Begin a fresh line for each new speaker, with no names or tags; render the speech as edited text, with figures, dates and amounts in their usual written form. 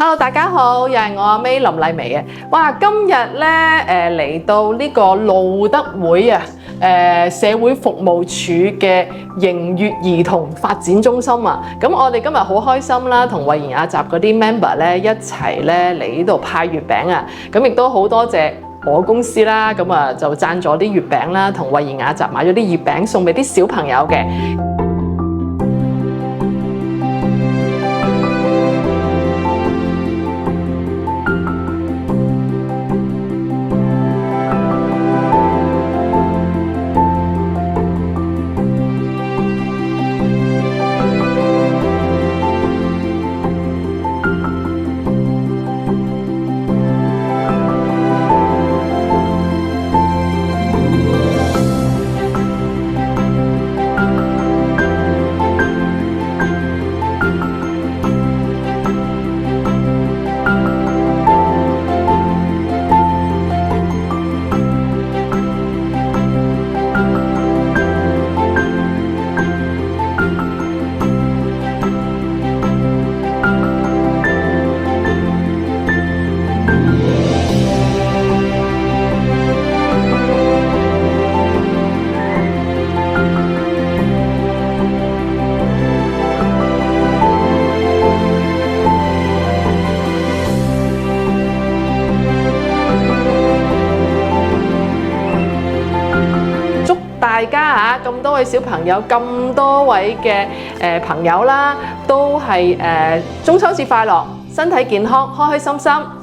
Hello， 大家好，又係我阿 May 林麗薇啊！哇，今日咧嚟到呢個路德會啊，社會服務處嘅盈悅兒童發展中心啊，咁我哋今日好開心啦，同慧賢雅集嗰啲 member 咧一齊咧嚟呢度派月餅啊！咁亦都好多謝我公司啦，咁啊就贊咗啲月餅啦，同慧賢雅集買咗啲月餅送俾啲小朋友嘅。大家咁多位小朋友，咁多位嘅朋友啦，都係中秋節快樂，身體健康，開開心心。